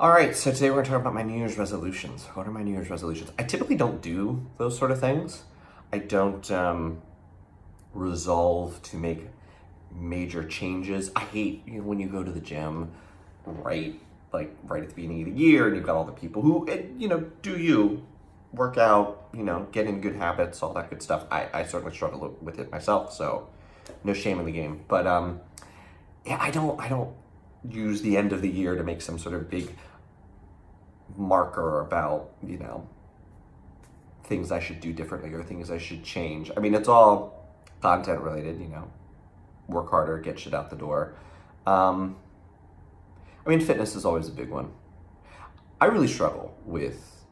All right, so today we're going to talk about my New Year's resolutions. What are my New Year's resolutions? I typically don't do those sort of things. I don't resolve to make major changes. I hate when you go to the gym, right at the beginning of the year, and you've got all the people who do work out, get in good habits, all that good stuff. I certainly struggle with it myself, so no shame in the game. But yeah, I don't use the end of the year to make some sort of big marker about, things I should do differently or things I should change. I mean, it's all content related, work harder, get shit out the door. Fitness is always a big one. I really struggle with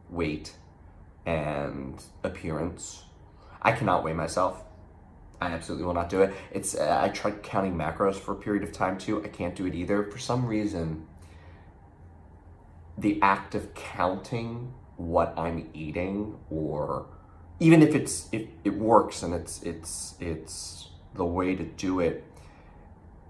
weight and appearance. I cannot weigh myself. I absolutely will not do it. I tried counting macros for a period of time too. I can't do it either. For some reason, the act of counting what I'm eating, or even if it works and it's the way to do it,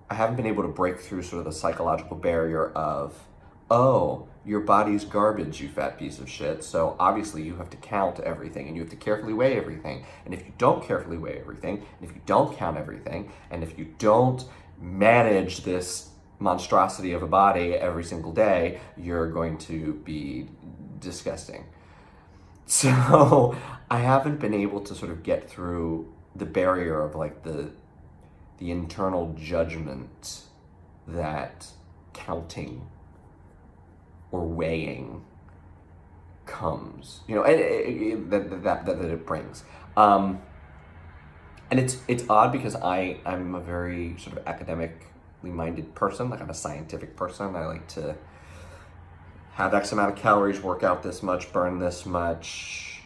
I haven't been able to break through sort of the psychological barrier of, oh, your body's garbage, you fat piece of shit. So obviously you have to count everything and you have to carefully weigh everything. And if you don't carefully weigh everything, and if you don't count everything, and if you don't manage this monstrosity of a body every single day, you're going to be disgusting. So I haven't been able to sort of get through the barrier of like the internal judgment that counting or weighing comes, that it brings. And it's odd because I'm a very sort of academically minded person. Like, I'm a scientific person. I like to have X amount of calories, work out this much, burn this much,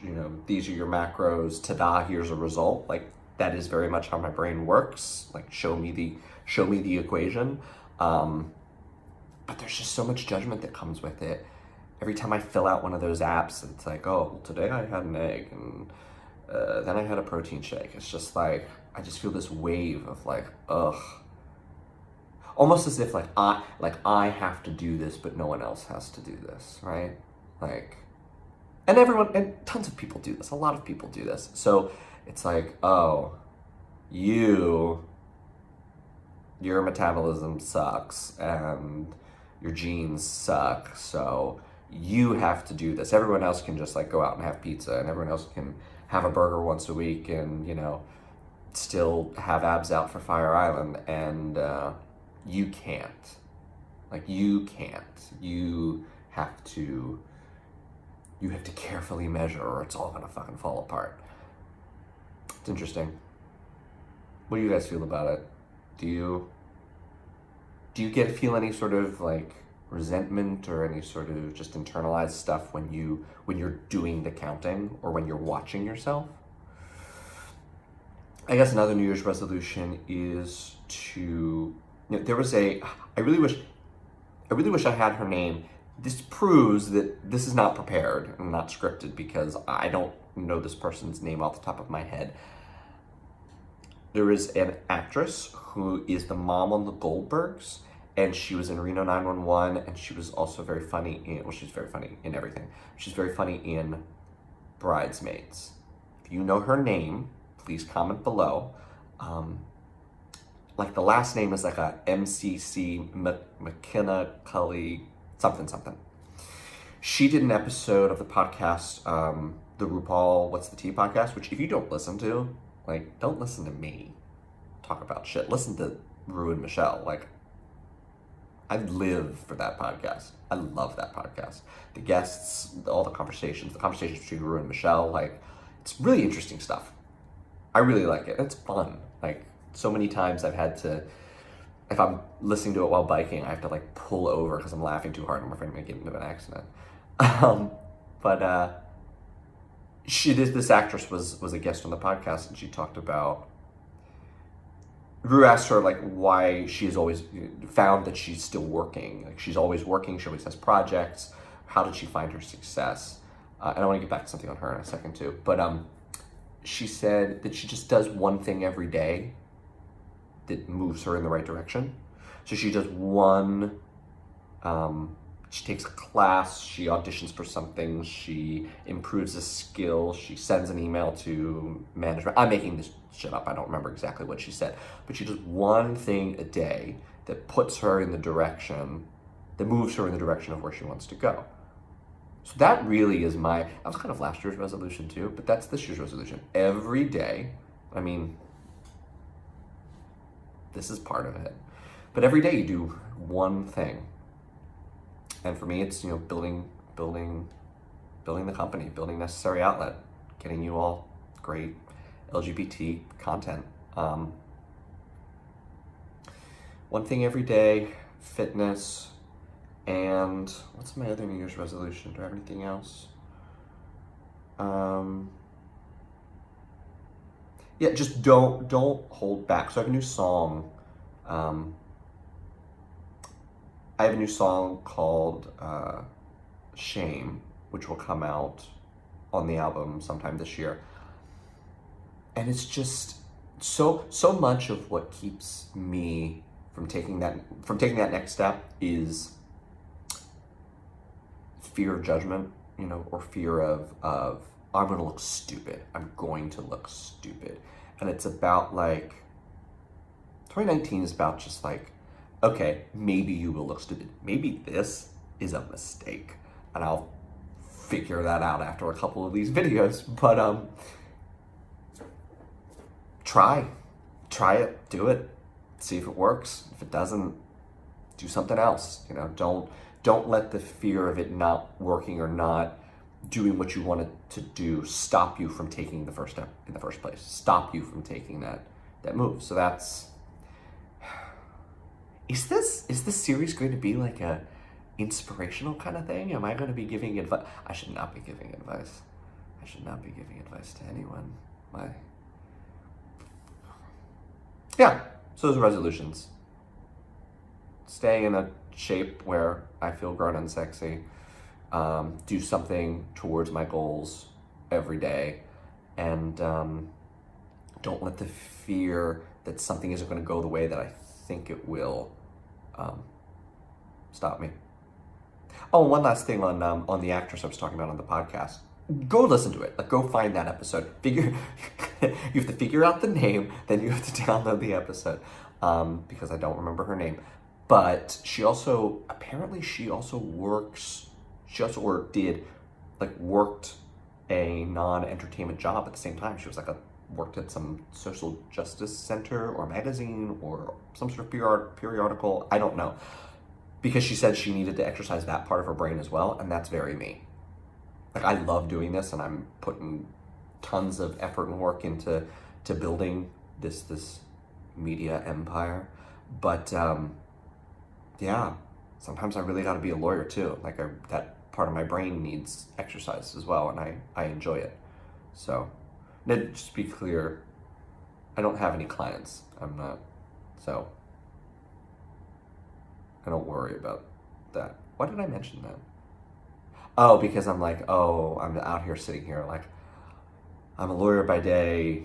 these are your macros, ta-da, here's a result. Like, that is very much how my brain works. Like, show me the equation. But there's just so much judgment that comes with it. Every time I fill out one of those apps, it's like, oh, well, today I had an egg, and then I had a protein shake. It's just like, I just feel this wave of like, ugh. Almost as if I have to do this, but no one else has to do this, right? And tons of people do this. A lot of people do this. So it's like, oh, your metabolism sucks and your genes suck, so you have to do this. Everyone else can just go out and have pizza, and everyone else can have a burger once a week and, still have abs out for Fire Island, and you can't. You can't. You have to carefully measure, or it's all gonna fucking fall apart. It's interesting. What do you guys feel about it? Do you feel any sort of resentment or any sort of just internalized stuff when you're doing the counting or when you're watching yourself? I guess another New Year's resolution is to, there was I really wish I had her name. This proves that this is not prepared and not scripted, because I don't know this person's name off the top of my head. There is an actress who is the mom on the Goldbergs, and she was in Reno 911, and she was also very funny she's very funny in everything. She's very funny in Bridesmaids. If you know her name, please comment below. The last name is a MCC McKenna Cully something. She did an episode of the podcast, the RuPaul What's the Tea podcast, which if you don't listen to, don't listen to me talk about shit. Listen to Rue and Michelle. I live for that podcast. I love that podcast. The guests, all the conversations between Rue and Michelle, it's really interesting stuff. I really like it. It's fun. So many times I've had to, if I'm listening to it while biking, I have to pull over because I'm laughing too hard and I'm afraid I'm gonna get into an accident. This actress was a guest on the podcast, and she talked about, Rue asked her why she has always found that she's still working. She's always working, she always has projects. How did she find her success? And I want to get back to something on her in a second too. But she said that she just does one thing every day that moves her in the right direction. So she does one She takes a class, she auditions for something, she improves a skill, she sends an email to management. I'm making this shit up, I don't remember exactly what she said, but she does one thing a day that puts her in the direction, that moves her in the direction of where she wants to go. So that really is that was kind of last year's resolution too, but that's this year's resolution. Every day, I mean, this is part of it, but every day you do one thing. And for me, it's, building the company, building Necessary Outlet, getting you all great LGBT content. One thing every day, fitness, and what's my other New Year's resolution? Do I have anything else? Yeah, just don't hold back. So I have a new song. I have a new song called Shame, which will come out on the album sometime this year. And it's just so much of what keeps me from taking that next step is fear of judgment, or fear of I'm gonna look stupid. I'm going to look stupid. And it's about 2019 is about just okay, maybe you will look stupid. Maybe this is a mistake. And I'll figure that out after a couple of these videos. But try it, do it, see if it works. If it doesn't, do something else. Don't let the fear of it not working or not doing what you wanted to do stop you from taking the first step in the first place. Stop you from taking that move. So that's. Is this series going to be like a inspirational kind of thing? Am I going to be giving advice? I should not be giving advice. I should not be giving advice to anyone. Yeah, so those are resolutions. Stay in a shape where I feel grown and sexy. Do something towards my goals every day. And don't let the fear that something isn't going to go the way that I think it will stop me. Oh, one last thing on the actress I was talking about on the podcast. Go listen to it. Go find that episode. You have to figure out the name, then you have to download the episode because I don't remember her name. But she also worked a non-entertainment job at the same time. She was worked at some social justice center or magazine or some sort of periodical, I don't know. Because she said she needed to exercise that part of her brain as well, and that's very me. I love doing this, and I'm putting tons of effort and work into building this media empire. But yeah, sometimes I really got to be a lawyer too. That part of my brain needs exercise as well, and I enjoy it. So, just to be clear, I don't have any clients. So I don't worry about that. Why did I mention that? Oh, because I'm I'm out here sitting here I'm a lawyer by day,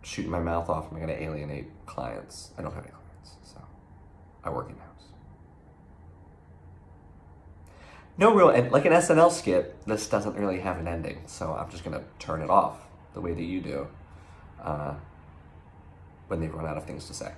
shooting my mouth off. I'm going to alienate clients. I don't have any clients, so I work in-house. No real, like an SNL skit, this doesn't really have an ending, so I'm just going to turn it off the way that you do when they run out of things to say.